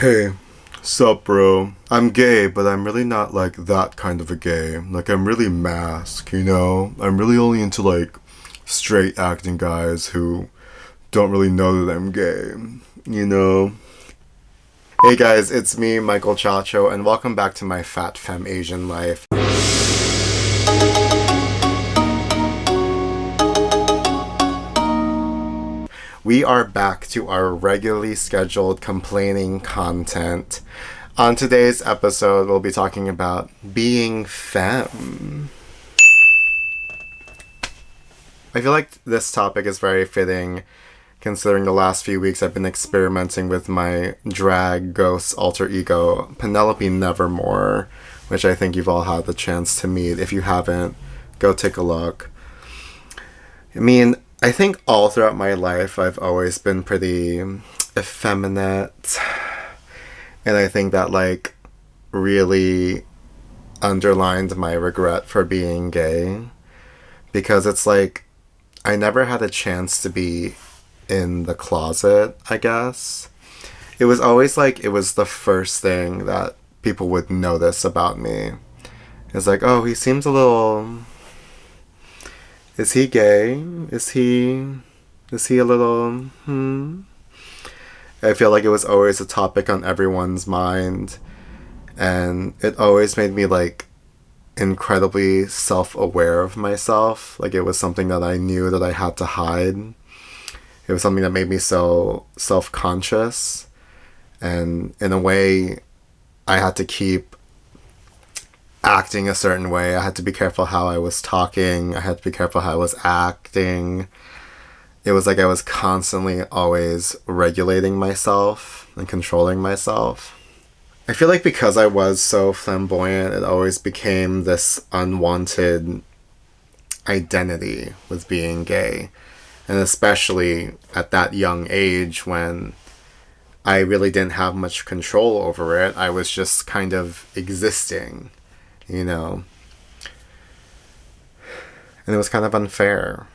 Hey, sup, bro? I'm gay, but I'm really not like that kind of a gay. Like, I'm really mask, you know? I'm really only into like straight acting guys who don't really know that I'm gay, you know? Hey guys, it's me, Michael Chacho, and welcome back to my Fat Fem Asian Life. We are back to our regularly scheduled complaining content. On today's episode, we'll be talking about being femme. I feel like this topic is very fitting considering the last few weeks I've been experimenting with my drag ghost alter ego, Penelope Nevermore, which I think you've all had the chance to meet. If you haven't, go take a look. I think all throughout my life I've always been pretty effeminate. And I think that like really underlined my regret for being gay. Because it's like I never had a chance to be in the closet, I guess. It was always like it was the first thing that people would notice about me. It's like, oh, he seems a little... Is he gay? Is he a little... I feel like it was always a topic on everyone's mind. And it always made me like incredibly self-aware of myself. Like it was something that I knew that I had to hide. It was something that made me so self-conscious. And in a way, I had to keep acting a certain way. I had to be careful how I was talking. I had to be careful how I was acting. It was like I was constantly always regulating myself and controlling myself. I feel like because I was so flamboyant, it always became this unwanted identity with being gay. And especially at that young age when I really didn't have much control over it. I was just kind of existing, you know. And it was kind of unfair.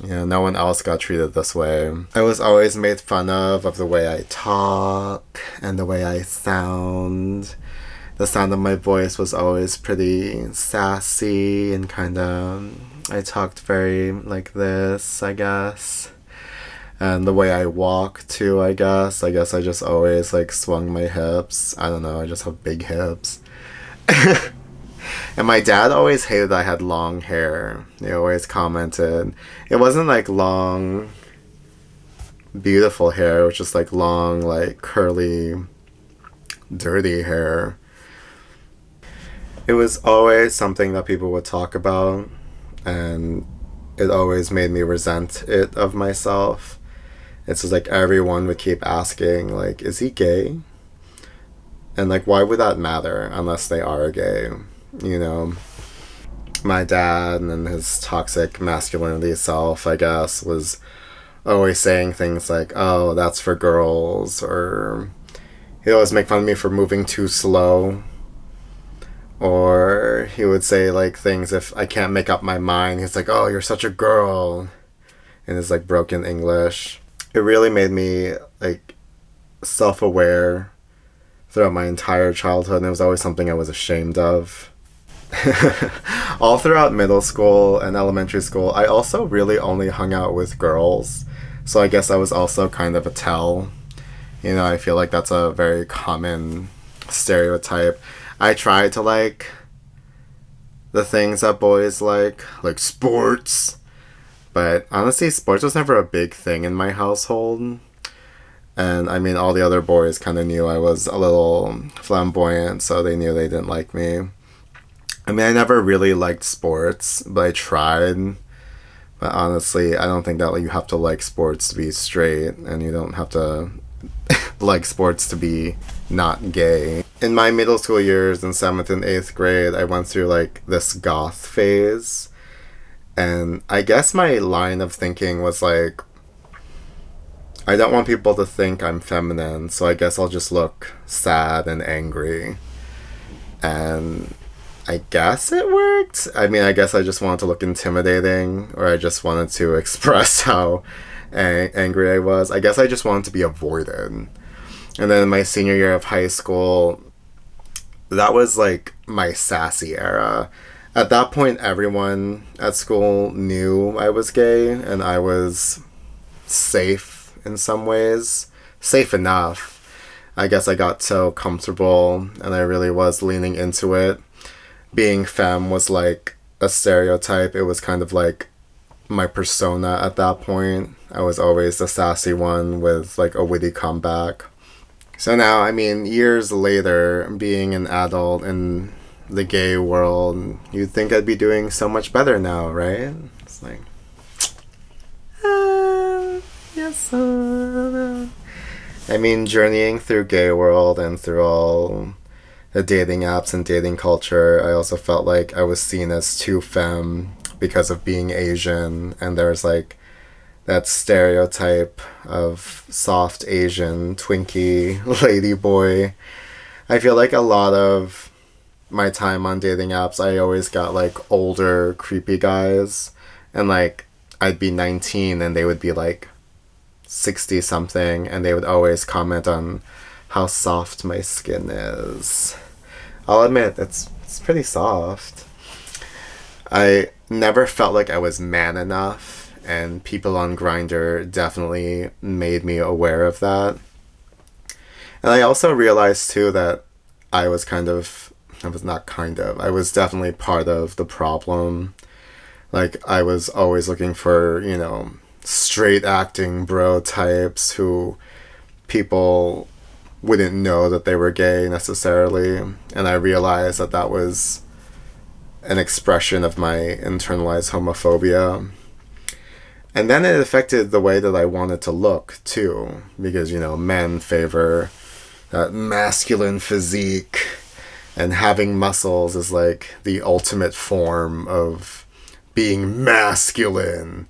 You know, no one else got treated this way. I was always made fun of the way I talk and the way I sound. The sound of my voice was always pretty sassy and kind of... I talked very like this, I guess. And the way I walk too, I guess. I guess I just always like swung my hips. I don't know, I just have big hips. And my dad always hated that I had long hair. He always commented. It wasn't like long, beautiful hair. It was just like long, like curly, dirty hair. It was always something that people would talk about. And it always made me resent it of myself. It's just like everyone would keep asking, like, is he gay? And like, why would that matter unless they are gay? You know, my dad and his toxic masculinity self, I guess, was always saying things like, oh, that's for girls, or he'd always make fun of me for moving too slow, or he would say like things if I can't make up my mind. He's like, oh, you're such a girl, in his like broken English. It really made me like self-aware throughout my entire childhood, and it was always something I was ashamed of. All throughout middle school and elementary school, I also really only hung out with girls. So I guess I was also kind of a tell. You know, I feel like that's a very common stereotype. I tried to like the things that boys like sports. But honestly, sports was never a big thing in my household. And I mean, all the other boys kind of knew I was a little flamboyant, so they knew they didn't like me. I mean, I never really liked sports, but I tried. But honestly, I don't think that you have to like sports to be straight, and you don't have to like sports to be not gay. In my middle school years, in 7th and 8th grade, I went through like this goth phase. And I guess my line of thinking was like, I don't want people to think I'm feminine, so I guess I'll just look sad and angry. And I guess it worked. I mean, I guess I just wanted to look intimidating, or I just wanted to express how angry I was. I guess I just wanted to be avoided. And then my senior year of high school, that was like my sassy era. At that point, everyone at school knew I was gay, and I was safe in some ways. Safe enough. I guess I got so comfortable, and I really was leaning into it. Being femme was like a stereotype. It was kind of like my persona at that point. I was always the sassy one with like a witty comeback. So now, I mean, years later, being an adult in the gay world, you'd think I'd be doing so much better now, right? It's like, yes, sir. I mean, journeying through gay world and through all the dating apps and dating culture, I also felt like I was seen as too femme because of being Asian, and there's like that stereotype of soft Asian Twinkie lady boy. I feel like a lot of my time on dating apps, I always got like older creepy guys, and like I'd be 19 and they would be like 60 something, and they would always comment on how soft my skin is. I'll admit it's pretty soft. I never felt like I was man enough, and people on Grindr definitely made me aware of that. And I also realized too that I was I was definitely part of the problem. Like, I was always looking for, straight acting bro types who people wouldn't know that they were gay necessarily. And I realized that that was an expression of my internalized homophobia. And then it affected the way that I wanted to look too, because men favor that masculine physique, and having muscles is like the ultimate form of being masculine,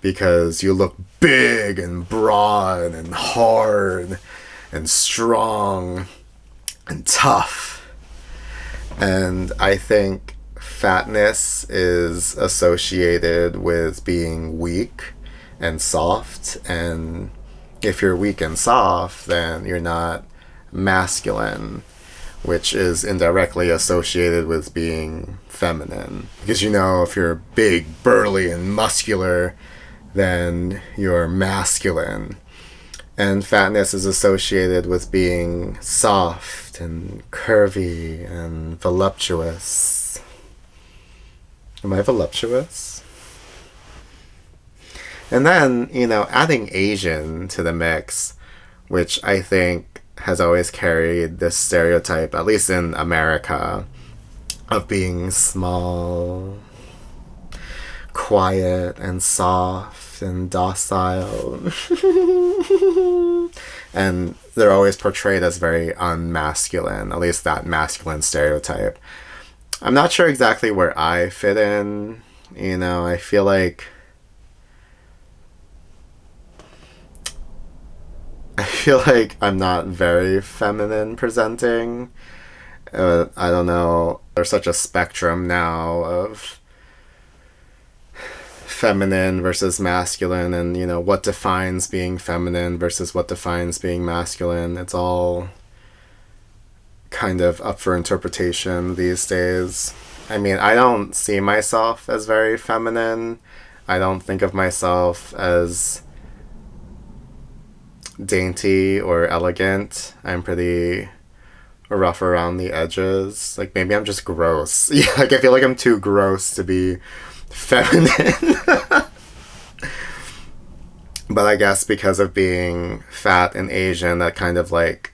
because you look big and broad and hard and strong and tough. And I think fatness is associated with being weak and soft, and if you're weak and soft, then you're not masculine, which is indirectly associated with being feminine. Because if you're big, burly, and muscular, then you're masculine. And fatness is associated with being soft and curvy and voluptuous. Am I voluptuous? And then, adding Asian to the mix, which I think has always carried this stereotype, at least in America, of being small, quiet, and soft, and docile. And they're always portrayed as very unmasculine, at least that masculine stereotype. I'm not sure exactly where I fit in. I feel like I'm not very feminine presenting. I don't know. There's such a spectrum now of feminine versus masculine, and what defines being feminine versus what defines being masculine. It's all kind of up for interpretation these days. I mean, I don't see myself as very feminine. I don't think of myself as dainty or elegant. I'm pretty rough around the edges. Like, maybe I'm just gross. Yeah, like I feel like I'm too gross to be feminine. But I guess because of being fat and Asian, that kind of like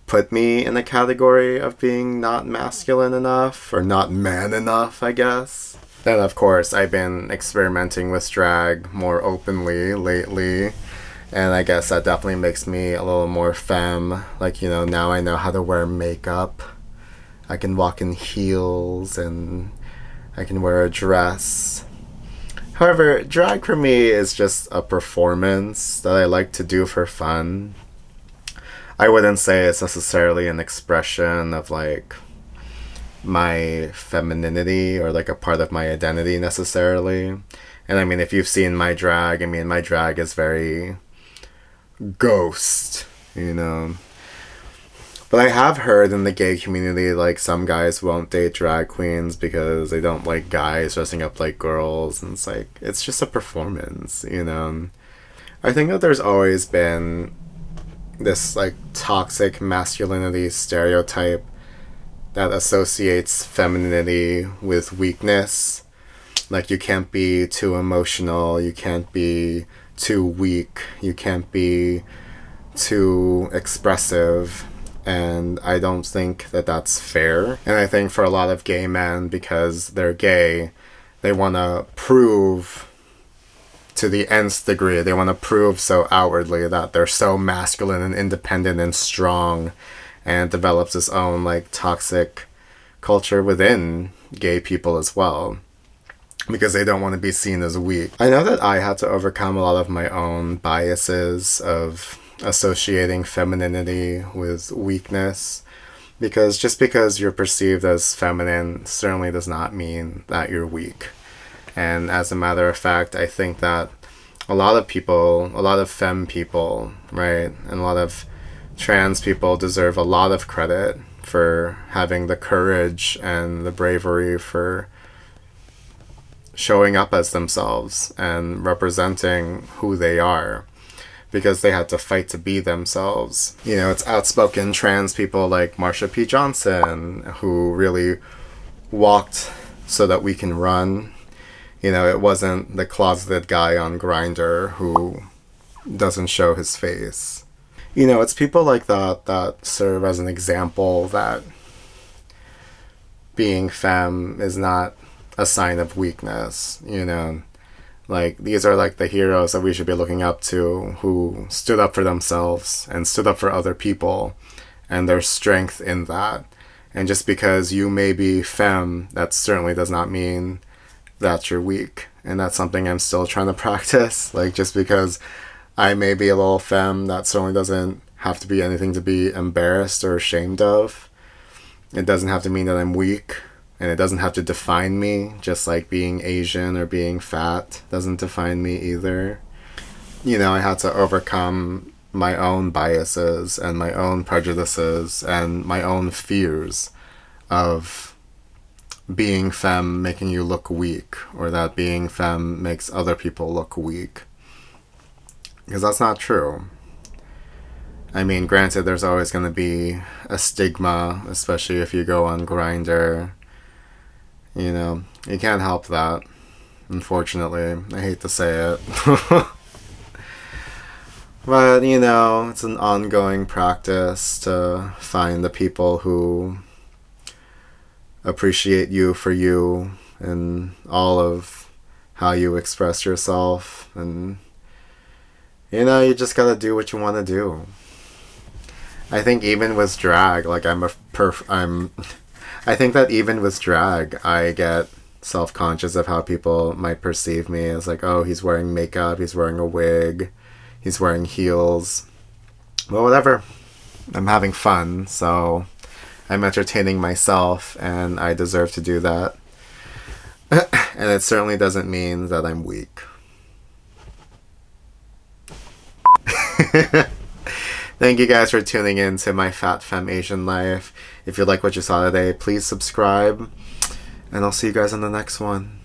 put me in the category of being not masculine enough, or not man enough, I guess. Then of course I've been experimenting with drag more openly lately, and I guess that definitely makes me a little more femme. Like, now I know how to wear makeup. I can walk in heels, and I can wear a dress. However, drag for me is just a performance that I like to do for fun. I wouldn't say it's necessarily an expression of like my femininity or like a part of my identity necessarily. And I mean, if you've seen my drag, my drag is very ghost. you know. But I have heard in the gay community, like, some guys won't date drag queens because they don't like guys dressing up like girls. And it's like, it's just a performance, you know. I think that there's always been this, like, toxic masculinity stereotype that associates femininity with weakness. Like, you can't be too emotional, you can't be too weak, you can't be too expressive. And I don't think that that's fair. And I think for a lot of gay men, because they're gay, they want to prove to the nth degree. They want to prove so outwardly that they're so masculine and independent and strong, and it develops this own, like, toxic culture within gay people as well, because they don't want to be seen as weak. I know that I had to overcome a lot of my own biases of associating femininity with weakness, because just because you're perceived as feminine certainly does not mean that you're weak. And as a matter of fact, I think that a lot of people, a lot of femme people, right, and a lot of trans people deserve a lot of credit for having the courage and the bravery for showing up as themselves and representing who they are, because they had to fight to be themselves. You know, it's outspoken trans people like Marsha P. Johnson who really walked so that we can run. You know, it wasn't the closeted guy on Grindr who doesn't show his face. You know, it's people like that that serve as an example that being femme is not a sign of weakness, you know. Like, these are like the heroes that we should be looking up to, who stood up for themselves and stood up for other people, and their strength in that. And just because you may be femme, that certainly does not mean that you're weak. And that's something I'm still trying to practice. Like, just because I may be a little femme, that certainly doesn't have to be anything to be embarrassed or ashamed of. It doesn't have to mean that I'm weak. And it doesn't have to define me, just like being Asian or being fat doesn't define me either. You know, I had to overcome my own biases and my own prejudices and my own fears of being femme making you look weak, or that being femme makes other people look weak. Because that's not true. I mean, granted, there's always going to be a stigma, especially if you go on Grindr. You know, you can't help that, unfortunately. I hate to say it. But, you know, it's an ongoing practice to find the people who appreciate you for you and all of how you express yourself. And, you know, you just gotta do what you want to do. I think even with drag, like, I think that even with drag, I get self-conscious of how people might perceive me as like, oh, he's wearing makeup, he's wearing a wig, he's wearing heels. Well, whatever. I'm having fun, so I'm entertaining myself, and I deserve to do that. And it certainly doesn't mean that I'm weak. Thank you guys for tuning in to my Fat Fem Asian Life. If you like what you saw today, please subscribe. And I'll see you guys in the next one.